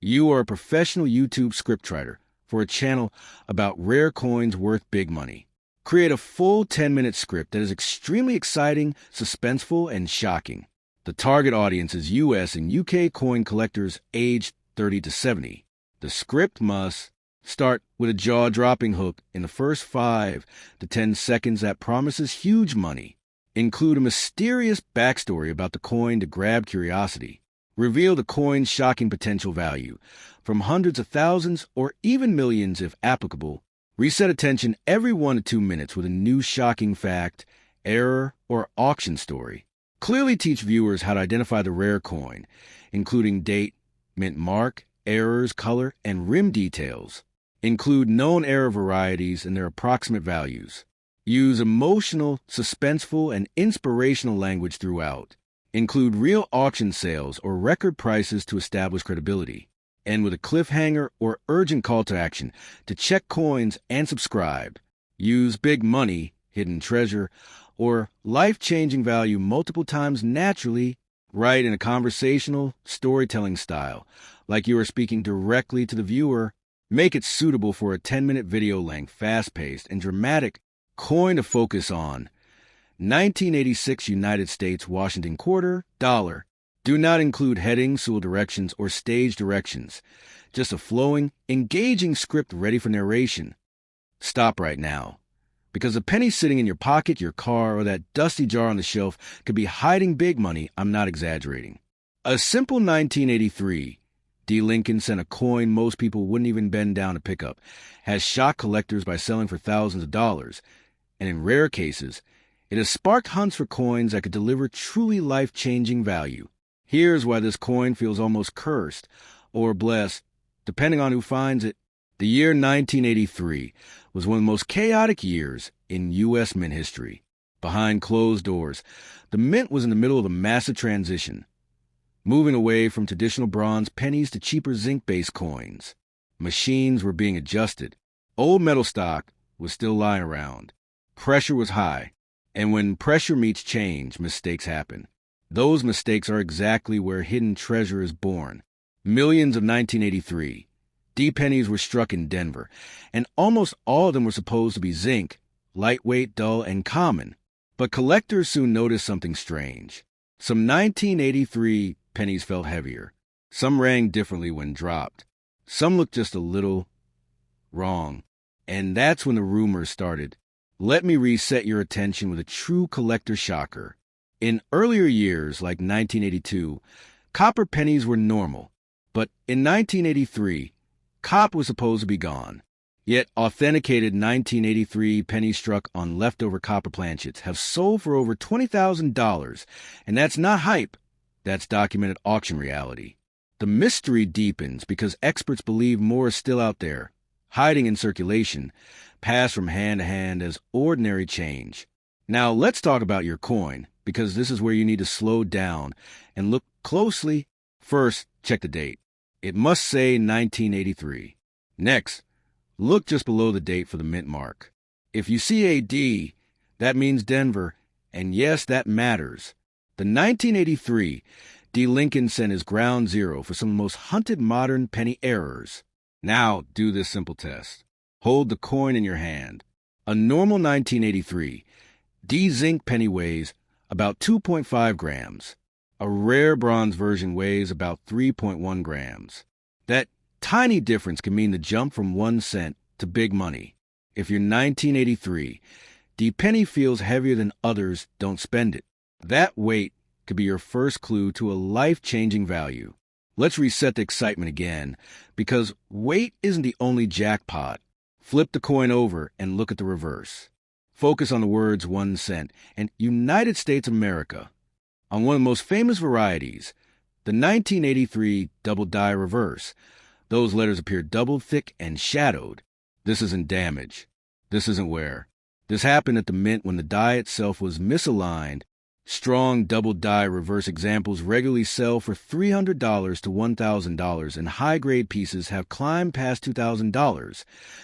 You are a professional YouTube scriptwriter for a channel about rare coins worth big money. Create a full 10-minute script that is extremely exciting, suspenseful, and shocking. The target audience is US and UK coin collectors aged 30 to 70. The script must start with a jaw-dropping hook in the first 5 to 10 seconds that promises huge money. Include a mysterious backstory about the coin to grab curiosity. Reveal the coin's shocking potential value, from hundreds of thousands or even millions if applicable. Reset attention every 1 to 2 minutes with a new shocking fact, error, or auction story. Clearly teach viewers how to identify the rare coin, including date, mint mark, errors, color, and rim details. Include known error varieties and their approximate values. Use emotional, suspenseful, and inspirational language throughout. Include real auction sales or record prices to establish credibility. End with a cliffhanger or urgent call to action to check coins and subscribe. Use big money, hidden treasure, or life-changing value multiple times naturally. Write in a conversational, storytelling style, like you are speaking directly to the viewer. Make it suitable for a 10-minute video length, fast-paced, and dramatic. Coin to focus on: 1986 United States Washington quarter, dollar. Do not include headings, sewell directions, or stage directions. Just a flowing, engaging script ready for narration. Stop right now, because a penny sitting in your pocket, your car, or that dusty jar on the shelf could be hiding big money. I'm not exaggerating. A simple 1983 D. Lincoln sent a coin most people wouldn't even bend down to pick up, has shocked collectors by selling for thousands of dollars, and in rare cases, it has sparked hunts for coins that could deliver truly life-changing value. Here's why this coin feels almost cursed or blessed, depending on who finds it. The year 1983 was one of the most chaotic years in U.S. mint history. Behind closed doors, the mint was in the middle of a massive transition, moving away from traditional bronze pennies to cheaper zinc-based coins. Machines were being adjusted. Old metal stock was still lying around. Pressure was high, and when pressure meets change, mistakes happen. Those mistakes are exactly where hidden treasure is born. Millions of 1983 D pennies were struck in Denver, and almost all of them were supposed to be zinc, lightweight, dull, and common. But collectors soon noticed something strange. Some 1983 pennies felt heavier. Some rang differently when dropped. Some looked just a little wrong. And that's when the rumors started. Let me reset your attention with a true collector shocker. In earlier years, like 1982, copper pennies were normal. But in 1983, copper was supposed to be gone. Yet authenticated 1983 pennies struck on leftover copper planchets have sold for over $20,000. And that's not hype. That's documented auction reality. The mystery deepens because experts believe more is still out there, hiding in circulation, passed from hand to hand as ordinary change. Now let's talk about your coin, because this is where you need to slow down and look closely. First, check the date. It must say 1983. Next, look just below the date for the mint mark. If you see a D, that means Denver, and yes, that matters. The 1983 D. Lincoln cent is ground zero for some of the most hunted modern penny errors. Now, do this simple test. Hold the coin in your hand. A normal 1983 D zinc penny weighs about 2.5 grams. A rare bronze version weighs about 3.1 grams. That tiny difference can mean the jump from 1 cent to big money. If your 1983 D penny feels heavier than others, don't spend it. That weight could be your first clue to a life-changing value. Let's reset the excitement again, because weight isn't the only jackpot. Flip the coin over and look at the reverse. Focus on the words 1 cent and United States of America. On one of the most famous varieties, the 1983 double die reverse, those letters appear double thick and shadowed. This isn't damage. This isn't wear. This happened at the mint when the die itself was misaligned. Strong double die reverse examples regularly sell for $300 to $1,000, and high-grade pieces have climbed past $2,000.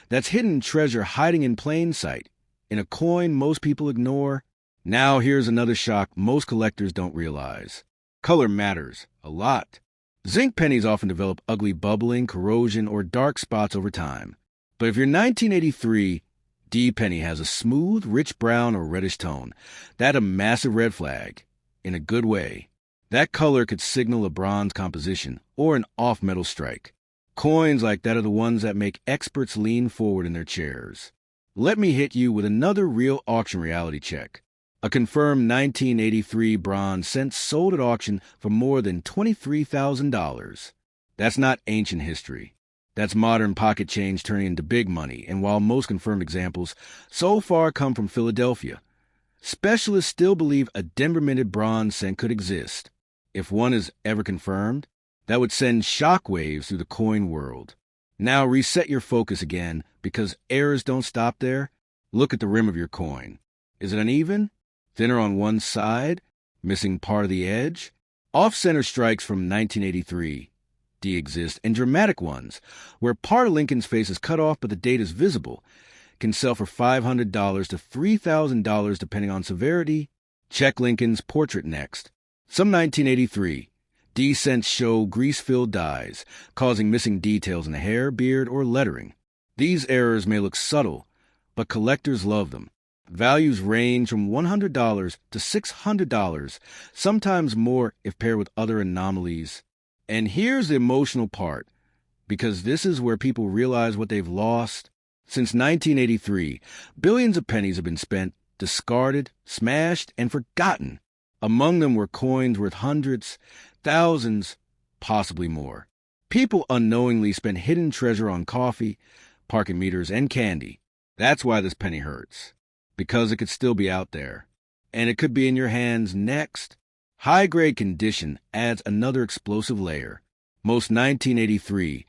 That's hidden treasure hiding in plain sight, in a coin most people ignore. Now here's another shock most collectors don't realize. Color matters a lot. Zinc pennies often develop ugly bubbling, corrosion, or dark spots over time. But if your 1983 D penny has a smooth, rich brown or reddish tone, that's a massive red flag, in a good way. That color could signal a bronze composition or an off-metal strike. Coins like that are the ones that make experts lean forward in their chairs. Let me hit you with another real auction reality check. A confirmed 1983 bronze cent sold at auction for more than $23,000. That's not ancient history. That's modern pocket change turning into big money, and while most confirmed examples so far come from Philadelphia, specialists still believe a Denver-minted bronze cent could exist. If one is ever confirmed, that would send shockwaves through the coin world. Now reset your focus again, because errors don't stop there. Look at the rim of your coin. Is it uneven? Thinner on one side? Missing part of the edge? Off-center strikes from 1983 D exist, and dramatic ones, where part of Lincoln's face is cut off but the date is visible, can sell for $500 to $3,000 depending on severity. Check Lincoln's portrait next. Some 1983 D cents show grease-filled dyes, causing missing details in the hair, beard, or lettering. These errors may look subtle, but collectors love them. Values range from $100 to $600, sometimes more if paired with other anomalies. And here's the emotional part, because this is where people realize what they've lost. Since 1983, billions of pennies have been spent, discarded, smashed, and forgotten. Among them were coins worth hundreds, thousands, possibly more. People unknowingly spent hidden treasure on coffee, parking meters, and candy. That's why this penny hurts, because it could still be out there. And it could be in your hands next. High-grade condition adds another explosive layer. Most 1983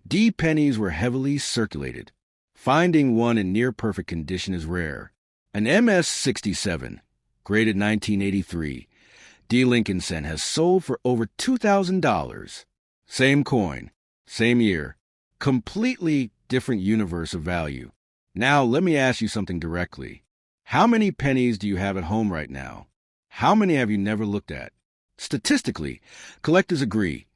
D pennies were heavily circulated. Finding one in near-perfect condition is rare. An MS-67, graded 1983, D Lincoln cent has sold for over $2,000. Same coin, same year, completely different universe of value. Now let me ask you something directly. How many pennies do you have at home right now? How many have you never looked at? Statistically, collectors agree.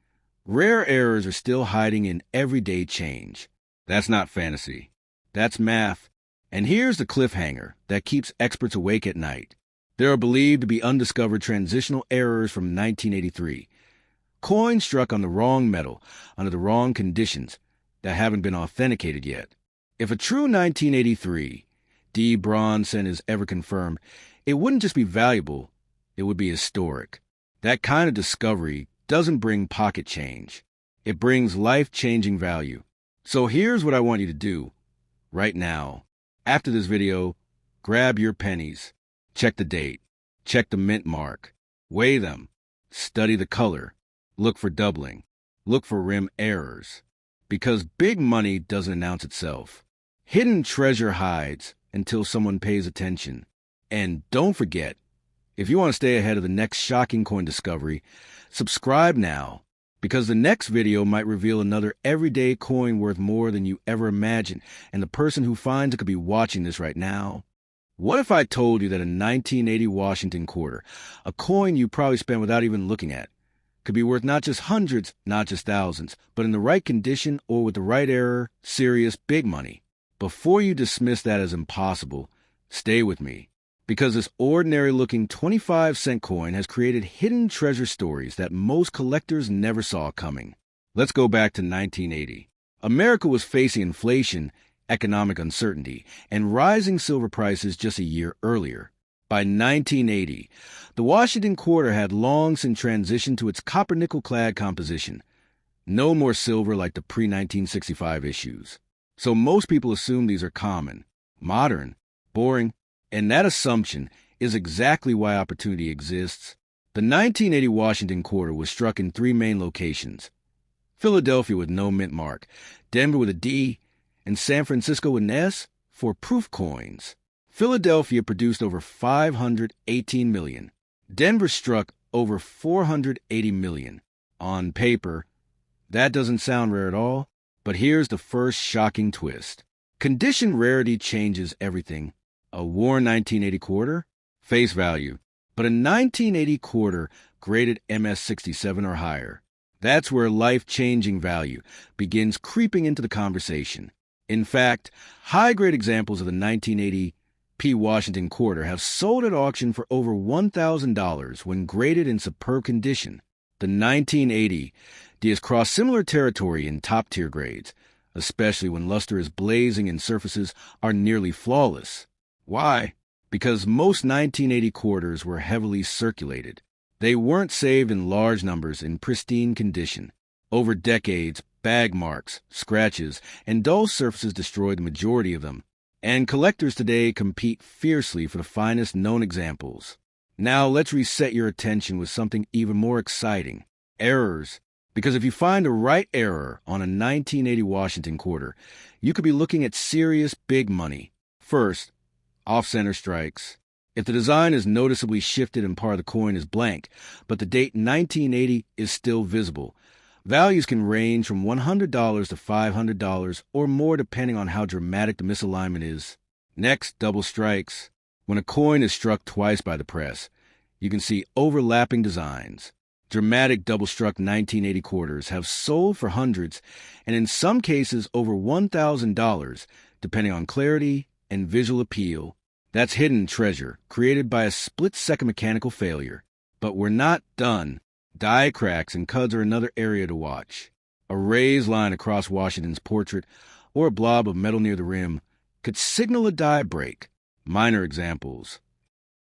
Rare errors are still hiding in everyday change. That's not fantasy. That's math. And here's the cliffhanger that keeps experts awake at night. There are believed to be undiscovered transitional errors from 1983. Coins struck on the wrong metal, under the wrong conditions, that haven't been authenticated yet. If a true 1983 D bronze cent is ever confirmed, it wouldn't just be valuable, it would be historic. That kind of discovery doesn't bring pocket change. It brings life-changing value. So here's what I want you to do right now. After this video, grab your pennies. Check the date. Check the mint mark. Weigh them. Study the color. Look for doubling. Look for rim errors. Because big money doesn't announce itself. Hidden treasure hides until someone pays attention. And don't forget, if you want to stay ahead of the next shocking coin discovery, subscribe now, because the next video might reveal another everyday coin worth more than you ever imagined, and the person who finds it could be watching this right now. What if I told you that a 1980 Washington quarter, a coin you probably spent without even looking at, could be worth not just hundreds, not just thousands, but in the right condition or with the right error, serious big money? Before you dismiss that as impossible, stay with me. Because this ordinary-looking 25-cent coin has created hidden treasure stories that most collectors never saw coming. Let's go back to 1980. America was facing inflation, economic uncertainty, and rising silver prices just a year earlier. By 1980, the Washington quarter had long since transitioned to its copper-nickel-clad composition. No more silver like the pre-1965 issues. So most people assume these are common, modern, boring, and that assumption is exactly why opportunity exists. The 1980 Washington quarter was struck in three main locations: Philadelphia with no mint mark, Denver with a D, and San Francisco with an S for proof coins. Philadelphia produced over 518 million. Denver struck over 480 million. On paper, that doesn't sound rare at all, but here's the first shocking twist. Condition rarity changes everything. A worn 1980 quarter? Face value. But a 1980 quarter graded MS-67 or higher. That's where life-changing value begins creeping into the conversation. In fact, high-grade examples of the 1980 P. Washington quarter have sold at auction for over $1,000 when graded in superb condition. The 1980 D has crossed similar territory in top-tier grades, especially when luster is blazing and surfaces are nearly flawless. Why? Because most 1980 quarters were heavily circulated. They weren't saved in large numbers in pristine condition. Over decades, bag marks, scratches, and dull surfaces destroyed the majority of them, and collectors today compete fiercely for the finest known examples. Now let's reset your attention with something even more exciting: errors. Because if you find the right error on a 1980 Washington quarter, you could be looking at serious big money. First, off-center strikes. If the design is noticeably shifted and part of the coin is blank, but the date 1980 is still visible, values can range from $100 to $500 or more depending on how dramatic the misalignment is. Next, double strikes. When a coin is struck twice by the press, you can see overlapping designs. Dramatic double-struck 1980 quarters have sold for hundreds, and in some cases over $1,000, depending on clarity and visual appeal. That's hidden treasure, created by a split-second mechanical failure. But we're not done. Die cracks and cuds are another area to watch. A raised line across Washington's portrait, or a blob of metal near the rim, could signal a die break. Minor examples: